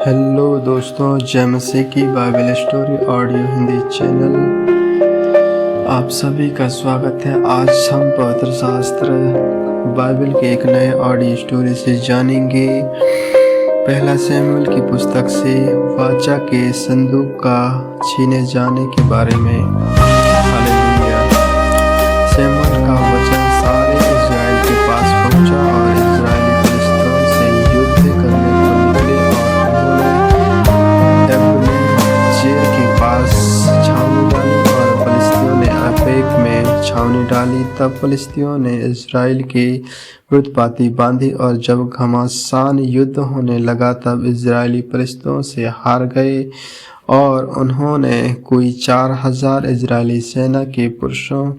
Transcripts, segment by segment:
Hello दोस्तों, जय मसीह की Bible story audio Hindi channel आप सभी का स्वागत है। आज हम पवित्र शास्त्र बाइबल के एक नए ऑडियो स्टोरी से जानेंगे। पहला शमूएल की पुस्तक से वाचा के संदूक का छीने जाने के बारे में। हालेलुया। शमूएल का वचन सारे इज़राइल के पास पहुंचा और इज़राइली फिलिस्तीयों से युद्ध करने को निकले और उन्होंने एबनेजेर के पास छावनी डाली और फिलिस्तीयों ने अफेक में छावनी डाली। तब फिलिस्तीयों ने इज़राइल के विरुद्ध बांधी और जब घमासान युद्ध होने लगा तब इज़राइली फिलिस्तीयों से हार गए और उन्होंने कोई 4000 इज़राइली सेना के पुरुषों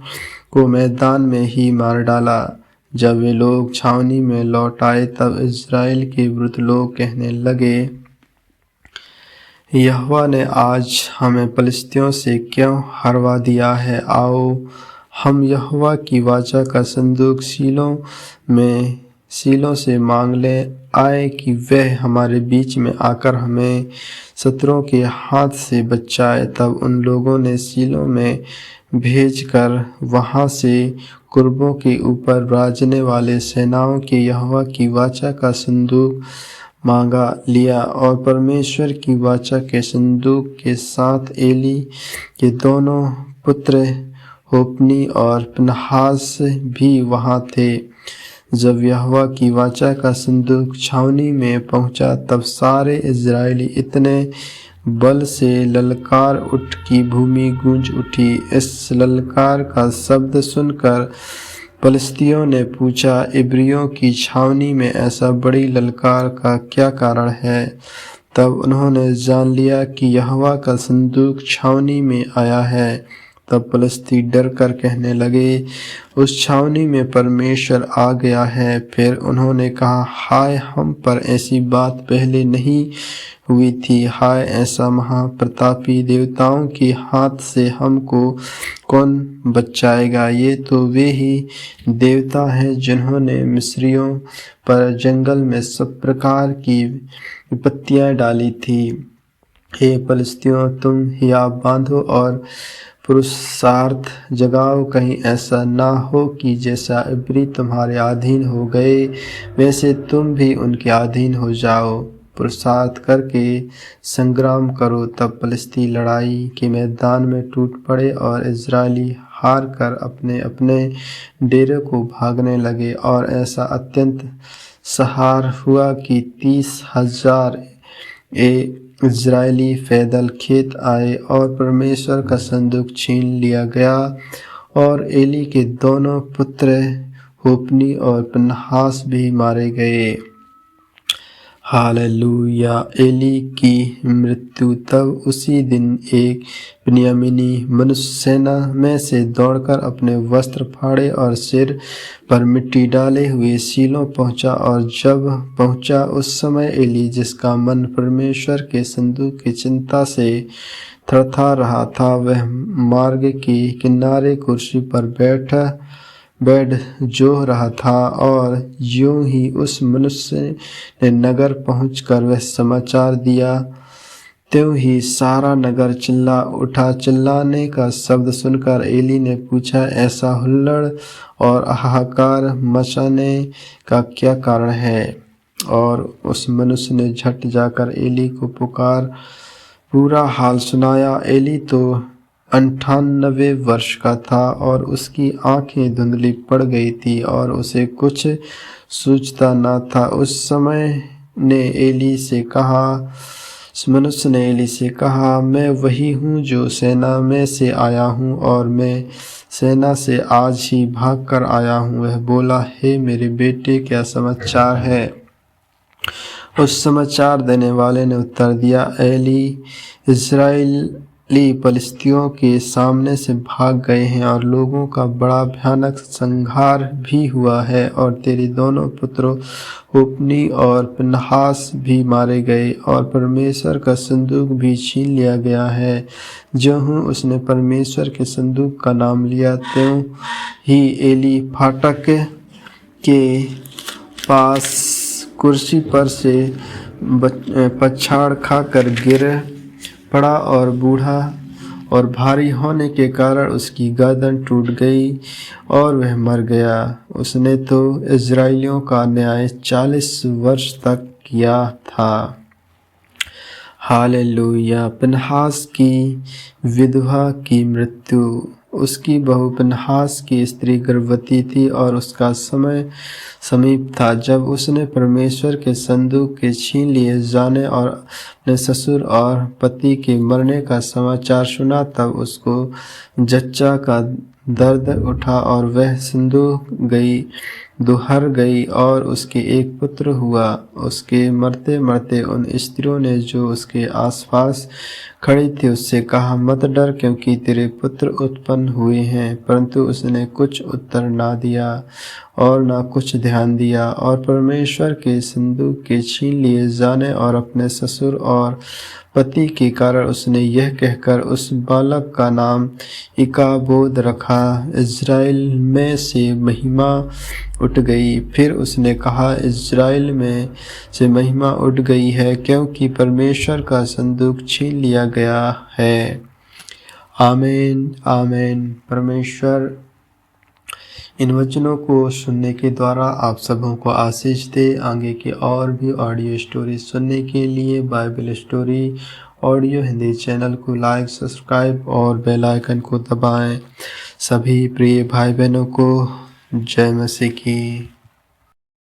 को मैदान में ही मार डाला। जब वे लोग छावनी में लौट आए तब इज़राइल के वृद्ध लोग कहने लगे, यहोवा ने आज हमें फिलिस्तीयों से क्यों हरवा दिया है? आओ हम यहोवा की वाचा का संदूक शीलो से मांग ले आए कि वह हमारे बीच में आकर हमें शत्रुओं के हाथ से बचाए। तब उन लोगों ने शीलो में भेजकर वहां से कुर्बों के ऊपर राजने वाले सेनाओं के यहोवा की वाचा का संदूक मांगा लिया और परमेश्वर की वाचा के संदूक के साथ एली के दोनों पुत्र होप्नी और फिनहास भी वहां थे। जब यहोवा की वाचा का संदूक छावनी में पहुंचा तब सारे इज़राइली इतने बल से ललकार उठ कि भूमि गूंज उठी। इस ललकार का शब्द सुनकर फिलिस्तीयों ने पूछा, इब्रियों की छावनी में ऐसा बड़ी ललकार का क्या कारण है? तब उन्होंने जान लिया कि यहोवा का संदूक छावनी में आया है। तब फिलिस्ती डर कर कहने लगे, उस छावनी में परमेश्वर आ गया है। फिर उन्होंने कहा, हाय, हम पर ऐसी बात पहले नहीं हुई थी। हाय, ऐसा महाप्रतापी देवताओं के हाथ से हमको कौन बचाएगा? ये तो वे ही देवता हैं जिन्होंने मिस्रियों पर जंगल में सब प्रकार की विपत्तियां डाली थी। हे फिलिस्तियों, तुम हियाव बांधो और पुरुषार्थ जगाओ, कहीं ऐसा ना हो कि जैसा इब्री तुम्हारे अधीन हो गए वैसे तुम भी उनके अधीन हो जाओ। पुरुषार्थ करके संग्राम करो। तब फिलिस्ती लड़ाई के मैदान में टूट पड़े और इज़राइली हार कर अपने अपने डेरे को भागने लगे। और ऐसा अत्यंत सहार हुआ कि 30,000 इज़राइली पैदल खेत आए और परमेश्वर का संदूक छीन लिया गया और एली के दोनों पुत्र होप्नी और फिनहास भी मारे गए। हालेलुया। एली की मृत्यु। तब उसी दिन एक बिन्यामीनी मनुष्य सेना में से दौड़कर अपने वस्त्र फाड़े और सिर पर मिट्टी डाले हुए शीलो पहुंचा। और जब पहुंचा उस समय एली, जिसका मन परमेश्वर के संदूक की चिंता से थरथरा रहा था, वह मार्ग के किनारे कुर्सी पर बैठ जो रहा था। और यूं ही उस मनुष्य ने नगर पहुंचकर वह समाचार दिया, त्यों ही सारा नगर चिल्ला उठा। चिल्लाने का शब्द सुनकर एली ने पूछा, ऐसा हुल्लड़ और हाहाकार मचाने का क्या कारण है? और उस मनुष्य ने झट जाकर एली को पूरा हाल सुनाया। एली तो 98 वर्ष का था और उसकी आंखें धुंधली पड़ गई थी और उसे कुछ सूझता न था। उस मनुष्य ने एली से कहा, मैं वही हूँ जो सेना में से आया हूँ और मैं सेना से आज ही भाग कर आया हूँ। वह बोला, हे मेरे बेटे, क्या समाचार है? उस समाचार देने वाले ने उत्तर दिया, एली, इज़राइली फिलिस्तियों के सामने से भाग गए हैं और लोगों का बड़ा भयानक संहार भी हुआ है और तेरे दोनों पुत्रों होप्नी और फिनहास भी मारे गए और परमेश्वर का संदूक भी छीन लिया गया है। ज्यों उसने परमेश्वर के संदूक का नाम लिया, त्यों ही एली फाटक के पास कुर्सी पर से पछाड़ खाकर गिर पड़ा और बूढ़ा और भारी होने के कारण उसकी गर्दन टूट गई और वह मर गया। उसने तो इज़राइलियों का न्याय 40 वर्ष तक किया था। हालेलुया। पिनहास की विधवा की मृत्यु। उसकी बहू पिनहास की स्त्री गर्भवती थी और उसका समय समीप था जब उसने परमेश्वर के संदूक के छीन लिए जाने और अपने ससुर और पति के मरने का समाचार सुना। तब उसको जच्चा का दर्द उठा और वह संदूक दुहर गई और उसके एक पुत्र हुआ। उसके मरते मरते उन स्त्रियों ने जो उसके आसपास खड़ी थी उससे कहा, मत डर, क्योंकि तेरे पुत्र उत्पन्न हुए हैं। परंतु उसने कुछ उत्तर ना दिया और ना कुछ ध्यान दिया और परमेश्वर के संदूक के छीन लिए जाने और अपने ससुर और पति के कारण उसने यह कहकर उस बालक का नाम इकाबोद रखा, इज़राइल में से महिमा उठ गई। फिर उसने कहा, इज़राइल में से महिमा उठ गई है, क्योंकि परमेश्वर का संदूक छीन लिया गया है। आमीन आमीन। परमेश्वर इन वचनों को सुनने के द्वारा आप सबों को आशीष दे। आगे की और भी ऑडियो स्टोरी सुनने के लिए Bible story audio Hindi channel को लाइक, सब्सक्राइब और बेल आइकन को दबाएं। सभी प्रिय भाई बहनों को जय मसीह की।